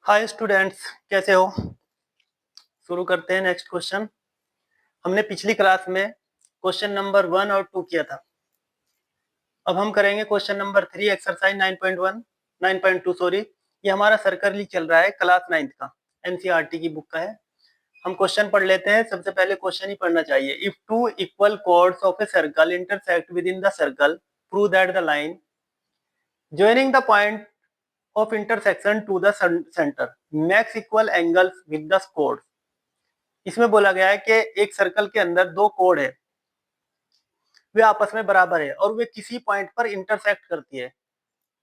Hi students, कैसे हो? शुरू करते हैं नेक्स्ट क्वेश्चन। हमने पिछली क्लास में क्वेश्चन नंबर 1 और 2 किया था। अब हम करेंगे क्वेश्चन नंबर 3 एक्सरसाइज 9.1 9.2 सॉरी। ये हमारा सर्कल ही चल रहा है, क्लास 9th का, एनसीईआरटी की बुक का है। हम क्वेश्चन पढ़ लेते हैं। सबसे पहले क्वेश्चन ही पढ़ना चाहिए। If two equal chords of a circle intersect with in the circle, prove that the line joining the point of intersection to the center makes equal angles with the chords। इसमें बोला गया है कि एक circle के अंदर दो code है, वे आपस में बराबर है और वे किसी पॉइंट पर इंटरसेक्ट करती है,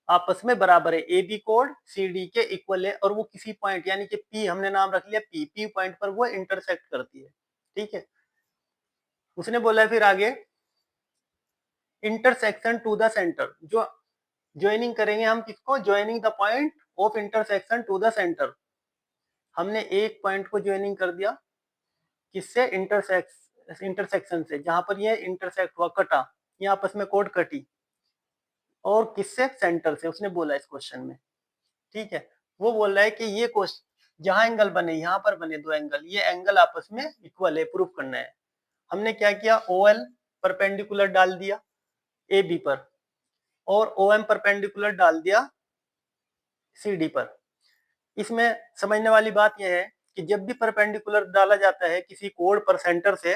आपस में बराबर है। ए बी कोड सी डी के इक्वल है और वो किसी पॉइंट यानी कि पी हमने नाम रख लिया, पी पी पॉइंट पर वो इंटरसेक्ट करती है। ठीक है, उसने बोला है फिर आगे इंटरसेक्शन टू द सेंटर, जो ज्वाइनिंग करेंगे हम किसको, joining the point of intersection to the centre. हमने एक पॉइंट को ज्वाइनिंग कर दिया किससे, इंटरसेक्शन से, जहां पर ये इंटरसेक्ट हुआ, कटा, ये आपस में कोड कटी, और किससे, सेंटर से, उसने बोला इस क्वेश्चन में। ठीक है, वो बोल रहा है कि ये क्वेश्चन जहां एंगल बने, यहाँ पर बने दो एंगल, ये एंगल आपस में इक्वल है, प्रूफ करना है। हमने क्या किया, ओ एल परपेंडिकुलर डाल दिया ए बी पर और ओ एम परपेंडिकुलर डाल दिया सी डी पर। इसमें समझने वाली बात यह है कि जब भी परपेंडिकुलर डाला जाता है किसी कोड पर सेंटर से,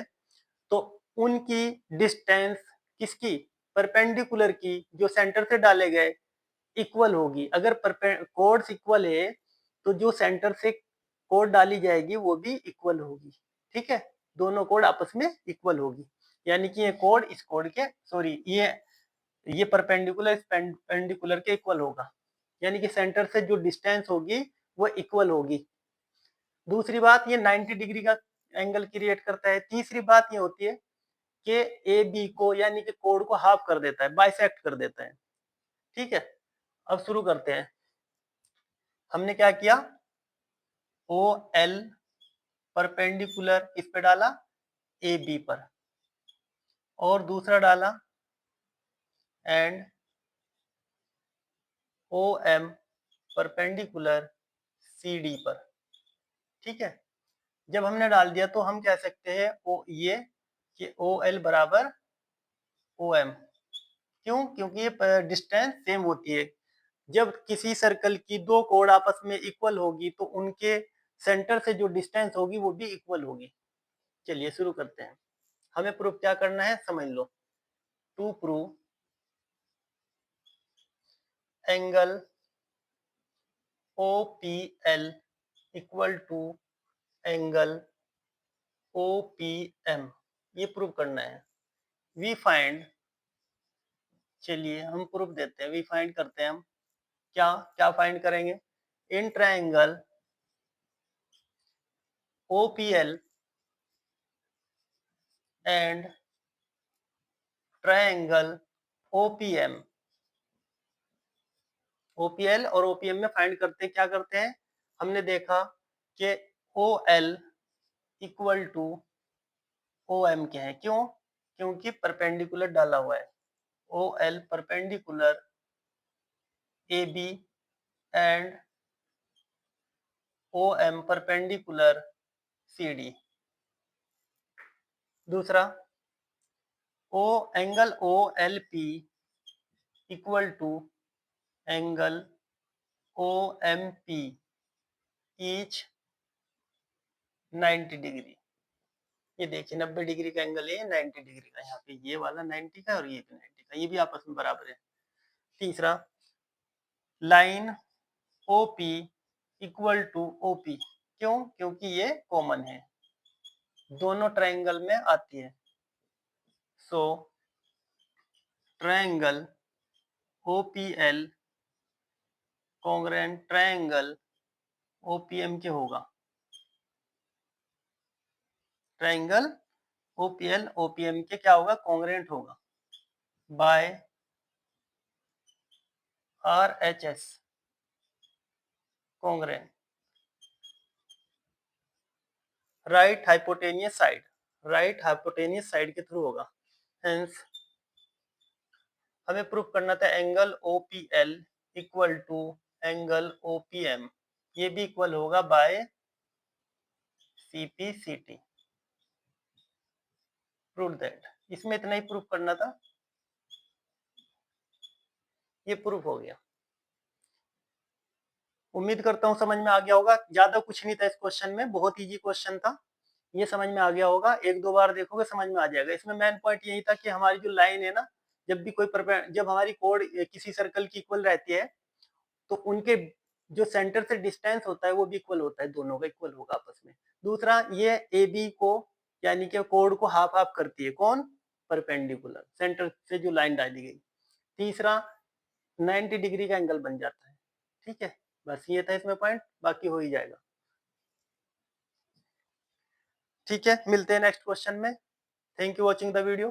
तो उनकी डिस्टेंस किसकी, परपेंडिकुलर की, जो सेंटर से डाले गए, इक्वल होगी। अगर कोड्स इक्वल है तो जो सेंटर से कोड डाली जाएगी वो भी इक्वल होगी। ठीक है, दोनों कोड आपस में इक्वल होगी, यानी कि ये कोड इस कोड के, सॉरी, ये परपेंडिकुलर इस पेंडिकुलर के इक्वल होगा, यानी कि सेंटर से जो डिस्टेंस होगी वो इक्वल होगी। दूसरी बात, ये 90 डिग्री का एंगल क्रिएट करता है। तीसरी बात ये होती है कि ए बी को यानी कि कोड को हाफ कर देता है, बाइसेक्ट कर देता है। ठीक है, अब शुरू करते हैं। हमने क्या किया, ओ एल परपेंडिकुलर इस पे डाला ए बी पर, और दूसरा डाला and O M perpendicular C D पर। ठीक है, जब हमने डाल दिया तो हम कह सकते हैं ओ ये कि ओ एल बराबर ओ एम। क्यों, क्योंकि ये डिस्टेंस सेम होती है। जब किसी सर्कल की दो कोड आपस में इक्वल होगी तो उनके सेंटर से जो डिस्टेंस होगी वो भी इक्वल होगी। चलिए शुरू करते हैं। हमें प्रूफ क्या करना है, समझ लो। To prove angle O P L equal to angle O P M, ये प्रूव करना है। वी फाइंड, चलिए हम प्रूफ देते हैं, वी फाइंड करते हैं हम। क्या क्या फाइंड करेंगे, in triangle O P L and triangle OPM, OPL और ओपीएम में फाइंड करते क्या करते हैं, हमने देखा कि O L equal to O M के हैं। क्यों, क्योंकि परपेंडिकुलर डाला हुआ है। O L perpendicular A B and O M perpendicular C D. दूसरा, O angle O L P equal to angle O M P each 90 degree. ये देखिए 90 डिग्री का एंगल है, 90 डिग्री का, यहाँ पे ये वाला 90 का और ये भी 90 का, ये भी आपस में बराबर है। तीसरा, line O P equal to O P. क्यों, क्योंकि ये कॉमन है, दोनों ट्रायंगल में आती है। So triangle O P L congruent triangle O P M के होगा। Triangle O P L O P M के क्या होगा, कॉन्ग्रुएंट होगा by R H S, congruent right hypotenuse side, right hypotenuse side के थ्रू होगा। हेंस हमें proof करना था angle O P L equal to angle O P M. ये भी इक्वल होगा बाय CP/CT। प्रूव दैट, इसमें इतना ही प्रूफ करना था, ये प्रूफ हो गया। उम्मीद करता हूँ समझ में आ गया होगा, ज्यादा कुछ नहीं था इस क्वेश्चन में, बहुत इजी क्वेश्चन था, ये समझ में आ गया होगा, एक दो बार देखोगे समझ में आ जाएगा। इसमें मेन पॉइंट यही था कि हमारी जो लाइन है ना, जब हमारी कोड किसी सर्कल की इक्वल रहती है तो उनके जो सेंटर से डिस्टेंस होता है वो भी इक्वल होता है, दोनों का इक्वल होगा आपस में। दूसरा, ये ए बी को यानी कि कोड को हाफ हाफ करती है, कौन? परपेंडिकुलर, सेंटर से जो लाइन डाली गई। तीसरा, 90 डिग्री का एंगल बन जाता है। ठीक है, बस ये था इसमें पॉइंट, बाकी हो ही जाएगा। ठीक है, मिलते हैं नेक्स्ट क्वेश्चन में। Thank you watching the video.